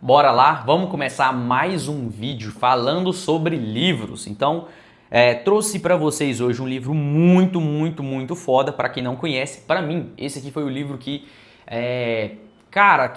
Bora lá, vamos começar mais um vídeo falando sobre livros. Então, trouxe para vocês hoje um livro muito foda. Para quem não conhece, para mim, esse aqui foi o livro que,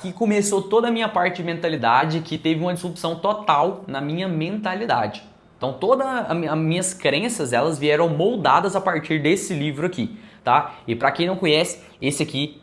que começou toda a minha parte de mentalidade, que teve uma disrupção total na minha mentalidade. Então, todas as minhas crenças, elas vieram moldadas a partir desse livro aqui, tá? E para quem não conhece, esse aqui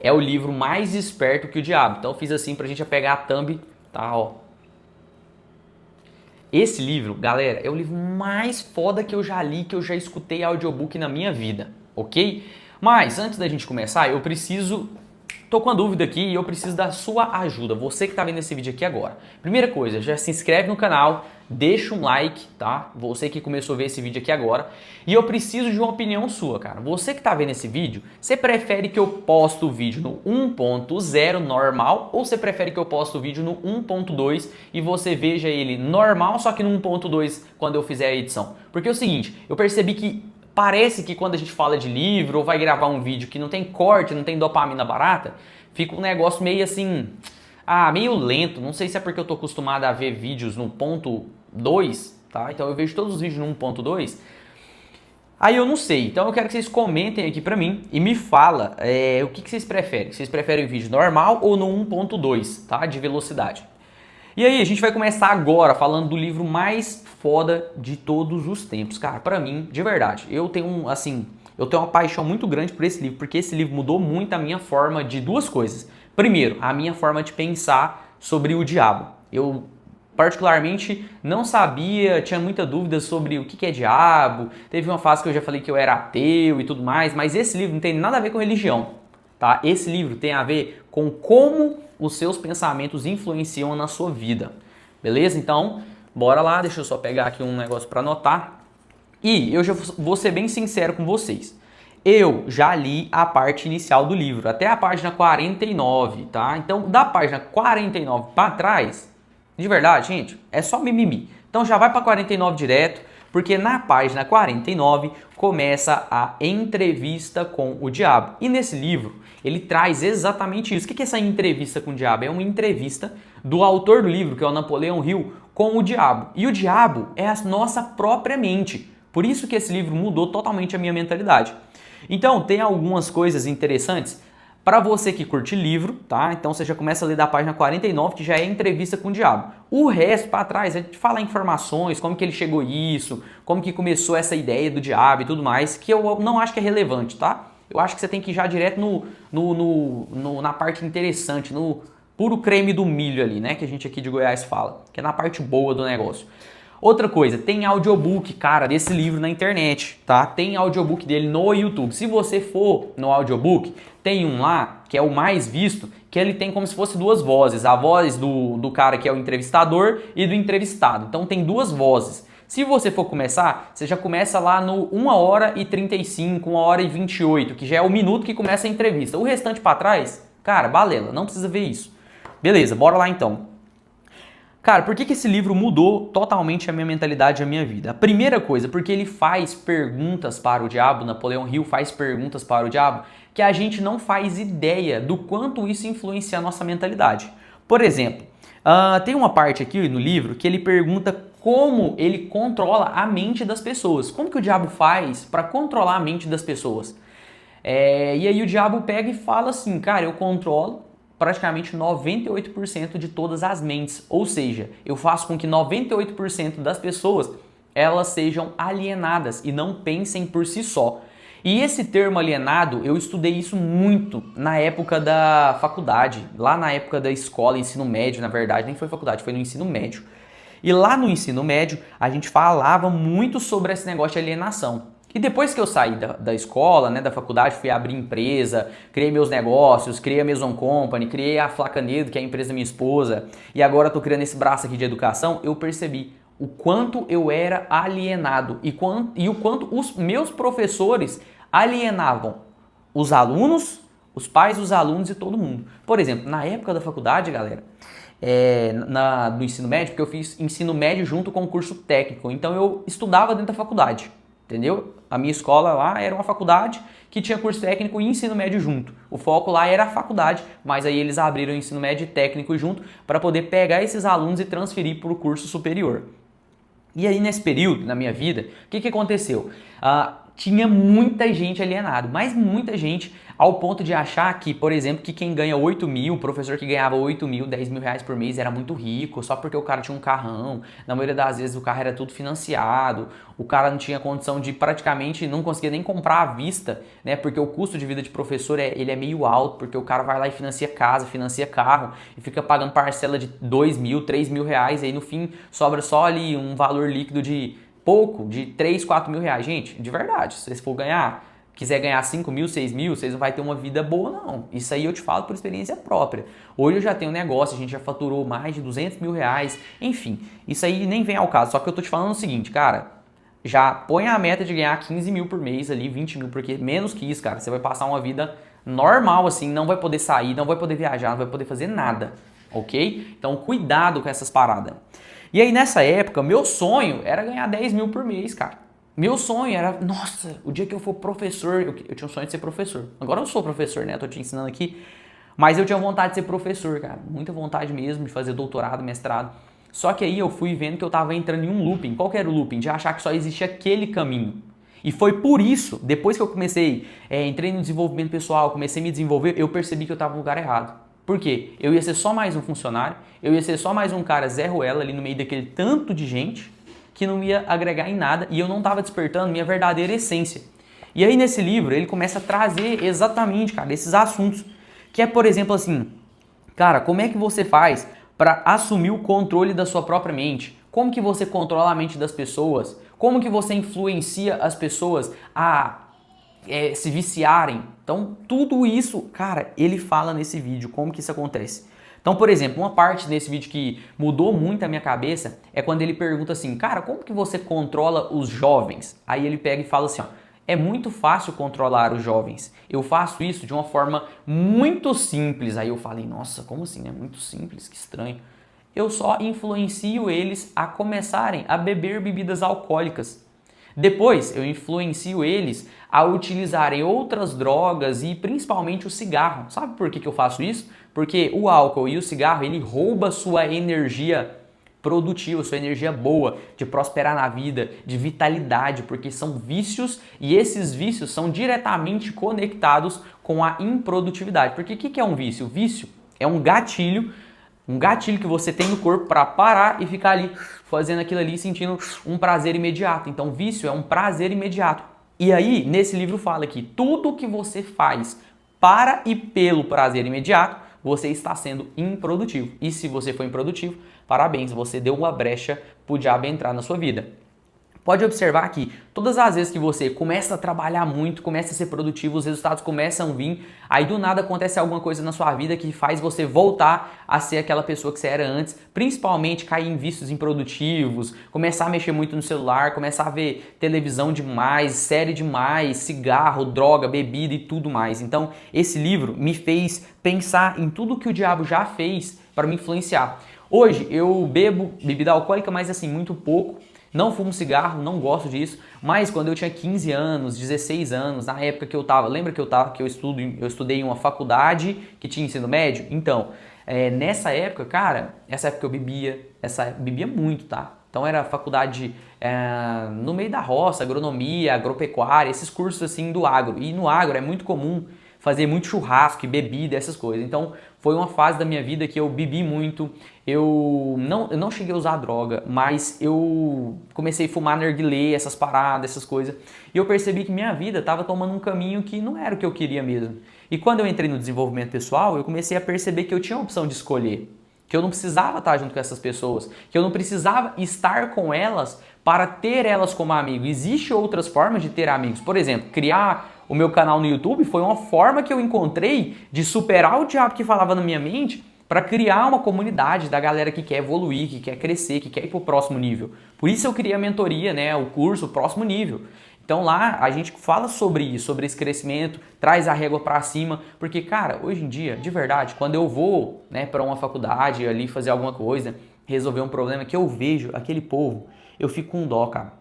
é o livro Mais Esperto que o Diabo. Então eu fiz assim pra gente pegar a thumb, tá, ó. Esse livro, galera, é o livro mais foda que eu já li, que eu já escutei audiobook na minha vida, ok? Mas antes da gente começar, tô com uma dúvida aqui e eu preciso da sua ajuda, você que está vendo esse vídeo aqui agora. Primeira coisa, já se inscreve no canal, deixa um like, tá? Você que começou a ver esse vídeo aqui agora. E eu preciso de uma opinião sua, cara. Você que está vendo esse vídeo, você prefere que eu poste o vídeo no 1.0 normal ou você prefere que eu poste o vídeo no 1.2 e você veja ele normal, só que no 1.2 quando eu fizer a edição? Porque é o seguinte, eu percebi que parece que quando a gente fala de livro ou vai gravar um vídeo que não tem corte, não tem dopamina barata, fica um negócio meio assim, meio lento. Não sei se é porque eu tô acostumado a ver vídeos no ponto 2, tá? Então eu vejo todos os vídeos no 1.2. Aí eu não sei, então eu quero que vocês comentem aqui pra mim e me fala o que vocês preferem. Vocês preferem o vídeo normal ou no 1.2, tá? De velocidade. E aí, a gente vai começar agora falando do livro mais foda de todos os tempos. Cara, pra mim, de verdade, eu tenho uma paixão muito grande por esse livro, porque esse livro mudou muito a minha forma de duas coisas. Primeiro, a minha forma de pensar sobre o diabo. Eu particularmente não sabia, tinha muita dúvida sobre o que é diabo. Teve uma fase que eu já falei que eu era ateu e tudo mais, mas esse livro não tem nada a ver com religião, tá? Esse livro tem a ver com como os seus pensamentos influenciam na sua vida. Beleza? Então, bora lá, deixa eu só pegar aqui um negócio para anotar. E eu já vou ser bem sincero com vocês. Eu já li a parte inicial do livro, até a página 49, tá? Então, da página 49 para trás, de verdade, gente, é só mimimi. Então já vai para 49 direto, porque na página 49 começa a entrevista com o diabo. E nesse livro, ele traz exatamente isso. O que é essa entrevista com o diabo? É uma entrevista do autor do livro, que é o Napoleão Hill, com o diabo. E o diabo é a nossa própria mente. Por isso que esse livro mudou totalmente a minha mentalidade. Então, tem algumas coisas interessantes para você que curte livro, tá? Então você já começa a ler da página 49, que já é entrevista com o diabo. O resto para trás, a gente fala informações, como que ele chegou isso, como que começou essa ideia do diabo e tudo mais, que eu não acho que é relevante, tá? Eu acho que você tem que ir já direto na parte interessante, no puro creme do milho ali, né? Que a gente aqui de Goiás fala, que é na parte boa do negócio. Outra coisa, tem audiobook, cara, desse livro na internet, tá? Tem audiobook dele no YouTube. Se você for no audiobook, tem um lá, que é o mais visto, que ele tem como se fosse duas vozes. A voz do cara que é o entrevistador e do entrevistado. Então tem duas vozes. Se você for começar, você já começa lá no 1 hora e 35, 1 hora e 28, que já é o minuto que começa a entrevista. O restante pra trás, cara, balela, não precisa ver isso. Beleza, bora lá então. Cara, por que esse livro mudou totalmente a minha mentalidade e a minha vida? A primeira coisa, porque ele faz perguntas para o diabo, Napoleão Hill faz perguntas para o diabo, que a gente não faz ideia do quanto isso influencia a nossa mentalidade. Por exemplo, tem uma parte aqui no livro que ele pergunta como ele controla a mente das pessoas. Como que o diabo faz para controlar a mente das pessoas? E aí o diabo pega e fala assim, cara, eu controlo praticamente 98% de todas as mentes, ou seja, eu faço com que 98% das pessoas elas sejam alienadas e não pensem por si só. E esse termo alienado, eu estudei isso muito na época da faculdade, lá na época da escola, ensino médio, na verdade, nem foi faculdade, foi no ensino médio. E lá no ensino médio, a gente falava muito sobre esse negócio de alienação. E depois que eu saí da escola, né, da faculdade, fui abrir empresa, criei meus negócios, criei a Maison Company, criei a Flacanedo, que é a empresa da minha esposa, e agora estou criando esse braço aqui de educação, eu percebi o quanto eu era alienado e o quanto os meus professores alienavam os alunos, os pais dos alunos e todo mundo. Por exemplo, na época da faculdade, galera, do ensino médio, porque eu fiz ensino médio junto com o curso técnico, então eu estudava dentro da faculdade. entendeu? A minha escola lá era uma faculdade que tinha curso técnico e ensino médio junto. O foco lá era a faculdade, mas aí eles abriram o ensino médio e técnico junto para poder pegar esses alunos e transferir para o curso superior. E aí nesse período, na minha vida, o que aconteceu? Tinha muita gente alienada, mas muita gente ao ponto de achar que, por exemplo, que quem ganha 8 mil, o professor que ganhava 8 mil, 10 mil reais por mês era muito rico, só porque o cara tinha um carrão, na maioria das vezes o carro era tudo financiado, o cara não tinha condição de praticamente, não conseguia nem comprar à vista, né, porque o custo de vida de professor ele é meio alto, porque o cara vai lá e financia casa, financia carro, e fica pagando parcela de 2 mil, 3 mil reais, e aí no fim sobra só ali um valor líquido de pouco, de 3, 4 mil reais. Gente, de verdade, se vocês for quiser ganhar 5 mil, 6 mil, vocês não vão ter uma vida boa não. Isso aí eu te falo por experiência própria. Hoje eu já tenho um negócio, a gente já faturou mais de 200 mil reais, enfim, isso aí nem vem ao caso, só que eu tô te falando o seguinte, cara, já põe a meta de ganhar 15 mil por mês ali, 20 mil, porque menos que isso, cara, você vai passar uma vida normal assim, não vai poder sair, não vai poder viajar, não vai poder fazer nada, ok? Então cuidado com essas paradas. E aí nessa época, meu sonho era ganhar 10 mil por mês, cara. Meu sonho era, nossa, o dia que eu for professor, eu tinha um sonho de ser professor. Agora eu sou professor, né? Eu tô te ensinando aqui. Mas eu tinha vontade de ser professor, cara. Muita vontade mesmo de fazer doutorado, mestrado. Só que aí eu fui vendo que eu tava entrando em um looping. Qual que era o looping? De achar que só existia aquele caminho. E foi por isso, depois que eu entrei no desenvolvimento pessoal, comecei a me desenvolver, eu percebi que eu tava no lugar errado. Por quê? Eu ia ser só mais um funcionário, eu ia ser só mais um cara Zé Ruela ali no meio daquele tanto de gente que não ia agregar em nada e eu não estava despertando minha verdadeira essência. E aí nesse livro ele começa a trazer exatamente, cara, esses assuntos. Que é, por exemplo, assim, cara, como é que você faz para assumir o controle da sua própria mente? Como que você controla a mente das pessoas? Como que você influencia as pessoas a se viciarem? Então, tudo isso, cara, ele fala nesse vídeo, como que isso acontece. Então, por exemplo, uma parte desse vídeo que mudou muito a minha cabeça é quando ele pergunta assim, cara, como que você controla os jovens? Aí ele pega e fala assim, ó, é muito fácil controlar os jovens. Eu faço isso de uma forma muito simples. Aí eu falei, nossa, como assim? É muito simples, que estranho. Eu só influencio eles a começarem a beber bebidas alcoólicas. Depois, eu influencio eles a utilizarem outras drogas e principalmente o cigarro. Sabe por que eu faço isso? Porque o álcool e o cigarro, ele rouba sua energia produtiva, sua energia boa, de prosperar na vida, de vitalidade, porque são vícios e esses vícios são diretamente conectados com a improdutividade. Porque o que é um vício? O vício é um gatilho que você tem no corpo para parar e ficar ali fazendo aquilo ali, sentindo um prazer imediato. Então, vício é um prazer imediato. E aí, nesse livro fala que tudo que você faz para e pelo prazer imediato, você está sendo improdutivo. E se você for improdutivo, parabéns, você deu uma brecha para o diabo entrar na sua vida. Pode observar que todas as vezes que você começa a trabalhar muito, começa a ser produtivo, os resultados começam a vir, aí do nada acontece alguma coisa na sua vida que faz você voltar a ser aquela pessoa que você era antes, principalmente cair em vícios improdutivos, começar a mexer muito no celular, começar a ver televisão demais, série demais, cigarro, droga, bebida e tudo mais. Então, esse livro me fez pensar em tudo que o diabo já fez para me influenciar. Hoje eu bebo bebida alcoólica, mas assim, muito pouco. Não fumo cigarro, não gosto disso, mas quando eu tinha 15 anos, 16 anos, na época que eu tava, lembra que eu estudei em uma faculdade que tinha ensino médio? Então, nessa época, cara, essa época eu bebia muito, tá? Então era faculdade no meio da roça, agronomia, agropecuária, esses cursos assim do agro. E no agro é muito comum fazer muito churrasco e bebida, essas coisas. Então foi uma fase da minha vida que eu bebi muito, eu não cheguei a usar droga, mas eu comecei a fumar narguilé, essas paradas, essas coisas. E eu percebi que minha vida estava tomando um caminho que não era o que eu queria mesmo. E quando eu entrei no desenvolvimento pessoal, eu comecei a perceber que eu tinha a opção de escolher. Que eu não precisava estar junto com essas pessoas, que eu não precisava estar com elas para ter elas como amigo. Existem outras formas de ter amigos. Por exemplo, criar o meu canal no YouTube foi uma forma que eu encontrei de superar o diabo que falava na minha mente para criar uma comunidade da galera que quer evoluir, que quer crescer, que quer ir para o próximo nível. Por isso eu criei a mentoria, né, o curso, o próximo nível. Então lá a gente fala sobre isso, sobre esse crescimento, traz a régua para cima, porque cara, hoje em dia, de verdade, quando eu vou, né, para uma faculdade ali fazer alguma coisa, resolver um problema que eu vejo aquele povo, eu fico com dó, cara.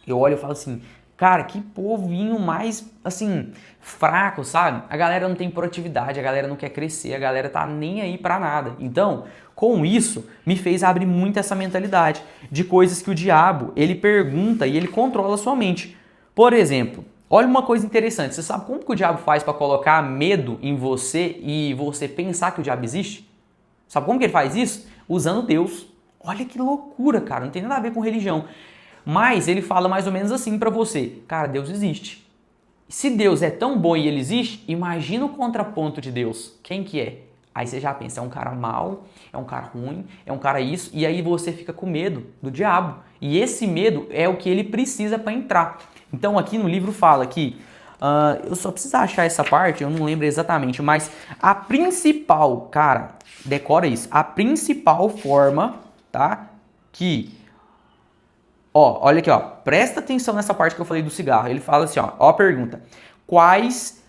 Eu olho e falo assim, Cara, que povinho mais, assim, fraco, sabe? A galera não tem proatividade, a galera não quer crescer, a galera tá nem aí pra nada. Então, com isso, me fez abrir muito essa mentalidade de coisas que o diabo, ele pergunta e ele controla a sua mente. Por exemplo, olha uma coisa interessante, você sabe como que o diabo faz pra colocar medo em você e você pensar que o diabo existe? Sabe como que ele faz isso? Usando Deus. Olha que loucura, cara, não tem nada a ver com religião. Mas ele fala mais ou menos assim pra você, cara, Deus existe. Se Deus é tão bom e ele existe, imagina o contraponto de Deus. Quem que é? Aí você já pensa, é um cara mau, é um cara ruim, é um cara isso, e aí você fica com medo do diabo. E esse medo é o que ele precisa para entrar. Então aqui no livro fala que, eu só preciso achar essa parte, eu não lembro exatamente, mas a principal, cara, decora isso, a principal forma, tá, que... Ó, olha aqui, ó. Presta atenção nessa parte que eu falei do cigarro. Ele fala assim, ó a pergunta. Quais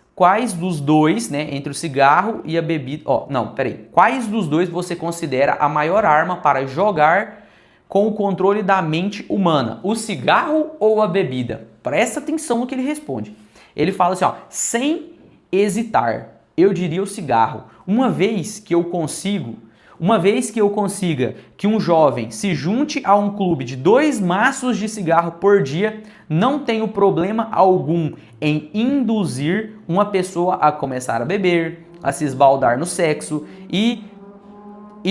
dos dois, né, entre o cigarro e a bebida... Ó, não, peraí. Quais dos dois você considera a maior arma para jogar com o controle da mente humana? O cigarro ou a bebida? Presta atenção no que ele responde. Ele fala assim, ó, sem hesitar, eu diria o cigarro. Uma vez que eu consiga que um jovem se junte a um clube de 2 maços de cigarro por dia, não tenho problema algum em induzir uma pessoa a começar a beber, a se esbaldar no sexo e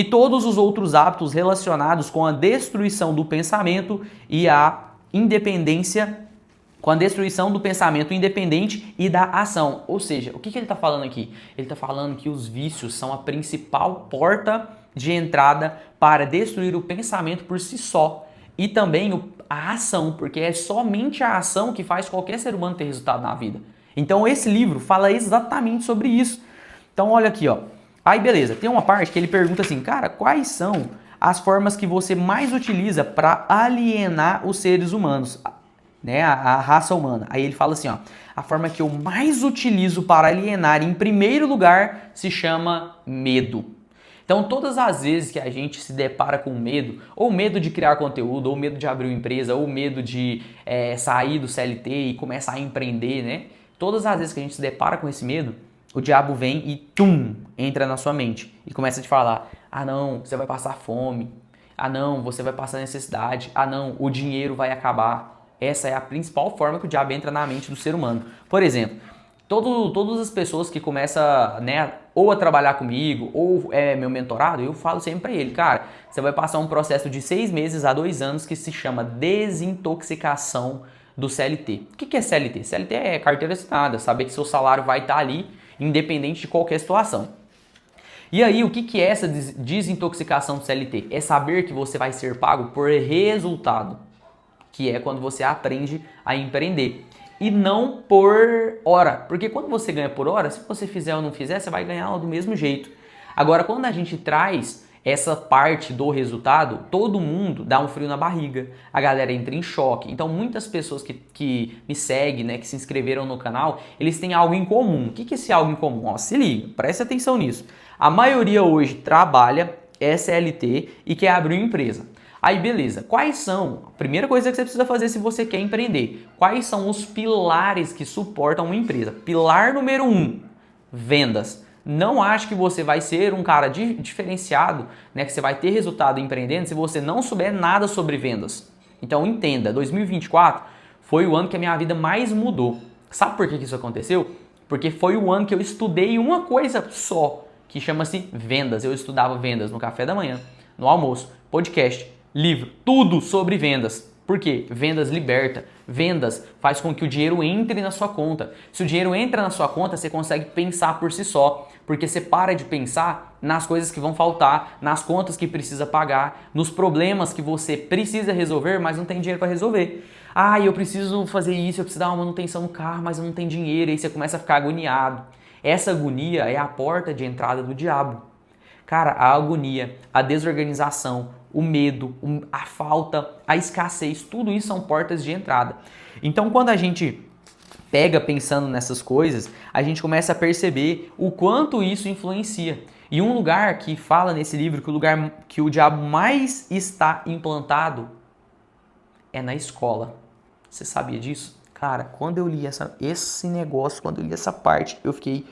todos os outros hábitos relacionados com a destruição do pensamento e a independência, com a destruição do pensamento independente e da ação. Ou seja, o que ele está falando aqui? Ele está falando que os vícios são a principal porta de entrada para destruir o pensamento por si só e também a ação, porque é somente a ação que faz qualquer ser humano ter resultado na vida. Então esse livro fala exatamente sobre isso. Então olha aqui, ó. Aí beleza, tem uma parte que ele pergunta assim, cara, quais são as formas que você mais utiliza para alienar os seres humanos? Né, a raça humana. Aí ele fala assim, ó, a forma que eu mais utilizo para alienar, em primeiro lugar, se chama medo. Então, todas as vezes que a gente se depara com medo, ou medo de criar conteúdo, ou medo de abrir uma empresa, ou medo de sair do CLT e começar a empreender, né? Todas as vezes que a gente se depara com esse medo, o diabo vem e entra na sua mente e começa a te falar, ah não, você vai passar fome, ah não, você vai passar necessidade, ah não, o dinheiro vai acabar. Essa é a principal forma que o diabo entra na mente do ser humano. Por exemplo, todas as pessoas que começam, né, ou a trabalhar comigo, ou é meu mentorado, eu falo sempre pra ele, cara, você vai passar um processo de 6 meses a 2 anos que se chama desintoxicação do CLT. O que é CLT? CLT é carteira assinada, saber que seu salário vai estar ali, independente de qualquer situação. E aí, o que é essa desintoxicação do CLT? É saber que você vai ser pago por resultado, que é quando você aprende a empreender. E não por hora, porque quando você ganha por hora, se você fizer ou não fizer, você vai ganhar do mesmo jeito. Agora, quando a gente traz essa parte do resultado, todo mundo dá um frio na barriga, a galera entra em choque. Então, muitas pessoas que me seguem, né, que se inscreveram no canal, eles têm algo em comum. O que é esse algo em comum? Ó, se liga, preste atenção nisso. A maioria hoje trabalha SLT e quer abrir uma empresa. Aí beleza, quais são, a primeira coisa que você precisa fazer se você quer empreender, quais são os pilares que suportam uma empresa? Pilar número 1, vendas. Não ache que você vai ser um cara diferenciado, né, que você vai ter resultado empreendendo se você não souber nada sobre vendas. Então entenda, 2024 foi o ano que a minha vida mais mudou. Sabe por que isso aconteceu? Porque foi o ano que eu estudei uma coisa só, que chama-se vendas. Eu estudava vendas no café da manhã, no almoço, podcast, livro, tudo sobre vendas. Por quê? Vendas liberta. Vendas faz com que o dinheiro entre na sua conta. Se o dinheiro entra na sua conta, você consegue pensar por si só. Porque você para de pensar nas coisas que vão faltar, nas contas que precisa pagar, nos problemas que você precisa resolver, mas não tem dinheiro para resolver. Ah, eu preciso fazer isso, eu preciso dar uma manutenção no carro, mas eu não tenho dinheiro. Aí você começa a ficar agoniado. Essa agonia é a porta de entrada do diabo. Cara, a agonia, a desorganização, o medo, a falta, a escassez, tudo isso são portas de entrada. Então, quando a gente pega pensando nessas coisas, a gente começa a perceber o quanto isso influencia. E um lugar que fala nesse livro que o lugar que o diabo mais está implantado é na escola. Você sabia disso? Cara, quando eu li esse negócio, quando eu li essa parte, eu fiquei...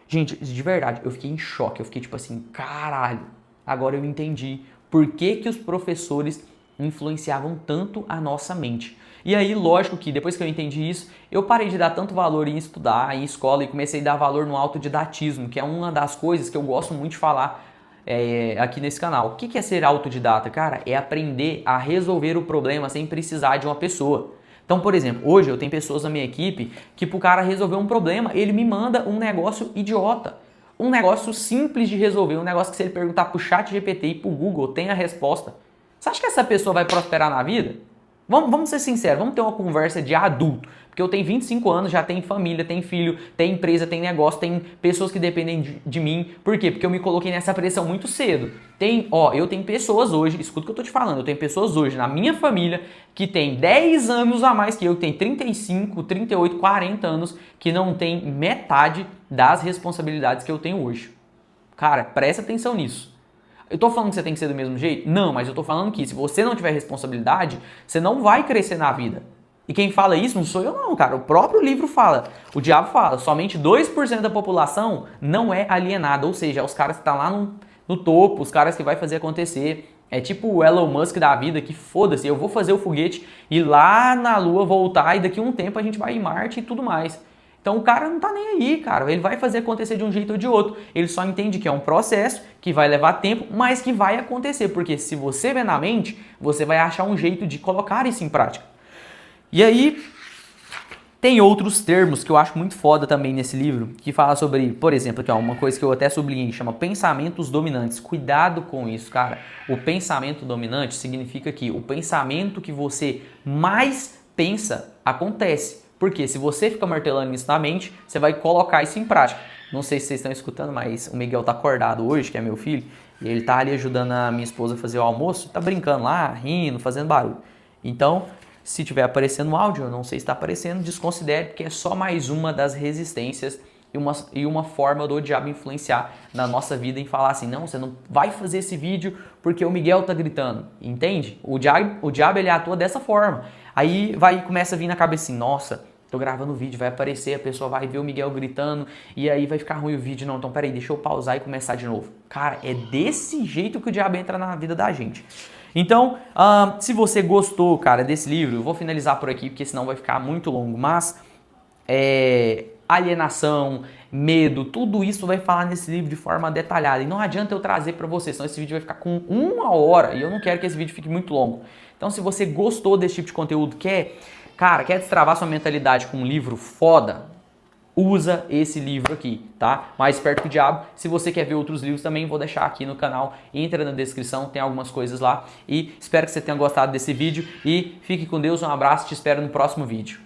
Gente, de verdade, eu fiquei em choque. Eu fiquei tipo assim, caralho, agora eu entendi por que que os professores influenciavam tanto a nossa mente. E aí, lógico que depois que eu entendi isso, eu parei de dar tanto valor em estudar, em escola, e comecei a dar valor no autodidatismo, que é uma das coisas que eu gosto muito de falar aqui nesse canal. O que é ser autodidata? Cara, é aprender a resolver o problema sem precisar de uma pessoa. Então, por exemplo, hoje eu tenho pessoas na minha equipe que pro cara resolver um problema, ele me manda um negócio idiota. Um negócio simples de resolver, um negócio que se ele perguntar pro chat GPT e pro Google, tem a resposta. Você acha que essa pessoa vai prosperar na vida? Vamos ser sinceros, vamos ter uma conversa de adulto. Porque eu tenho 25 anos, já tenho família, tenho filho, tenho empresa, tenho negócio, tem pessoas que dependem de mim. Por quê? Porque eu me coloquei nessa pressão muito cedo. Eu tenho pessoas hoje, escuta o que eu tô te falando, eu tenho pessoas hoje na minha família que tem 10 anos a mais que eu, que tem 35, 38, 40 anos, que não tem metade das responsabilidades que eu tenho hoje. Cara, presta atenção nisso. Eu tô falando que você tem que ser do mesmo jeito? Não, mas eu tô falando que se você não tiver responsabilidade, você não vai crescer na vida. E quem fala isso não sou eu não, cara. O próprio livro fala, o diabo fala, somente 2% da população não é alienada. Ou seja, é os caras que estão lá no topo, os caras que vai fazer acontecer. É tipo o Elon Musk da vida, que foda-se, eu vou fazer o foguete ir lá na Lua, voltar e daqui a um tempo a gente vai em Marte e tudo mais. Então o cara não tá nem aí, cara. Ele vai fazer acontecer de um jeito ou de outro. Ele só entende que é um processo, que vai levar tempo, mas que vai acontecer. Porque se você vê na mente, você vai achar um jeito de colocar isso em prática. E aí, tem outros termos que eu acho muito foda também nesse livro, que fala sobre, por exemplo, aqui, ó, uma coisa que eu até sublinhei, chama pensamentos dominantes. Cuidado com isso, cara. O pensamento dominante significa que o pensamento que você mais pensa acontece. Porque se você fica martelando isso na mente, você vai colocar isso em prática. Não sei se vocês estão escutando, mas o Miguel tá acordado hoje, que é meu filho, e ele tá ali ajudando a minha esposa a fazer o almoço, tá brincando lá, rindo, fazendo barulho. Então, se tiver aparecendo um áudio, eu não sei se está aparecendo, desconsidere, porque é só mais uma das resistências e uma forma do diabo influenciar na nossa vida em falar assim, não, você não vai fazer esse vídeo porque o Miguel tá gritando, entende? O diabo ele atua dessa forma. Aí começa a vir na cabeça assim, nossa, tô gravando o vídeo, vai aparecer, a pessoa vai ver o Miguel gritando e aí vai ficar ruim o vídeo. Não, então peraí, deixa eu pausar e começar de novo. Cara, é desse jeito que o diabo entra na vida da gente. Então, se você gostou, cara, desse livro, eu vou finalizar por aqui, porque senão vai ficar muito longo, mas alienação, medo, tudo isso vai falar nesse livro de forma detalhada. E não adianta eu trazer para você, senão esse vídeo vai ficar com 1 hora e eu não quero que esse vídeo fique muito longo. Então, se você gostou desse tipo de conteúdo, quer destravar sua mentalidade com um livro foda, usa esse livro aqui, tá? Mais Esperto que o Diabo. Se você quer ver outros livros também, vou deixar aqui no canal. Entra na descrição, tem algumas coisas lá. E espero que você tenha gostado desse vídeo. E fique com Deus, um abraço, te espero no próximo vídeo.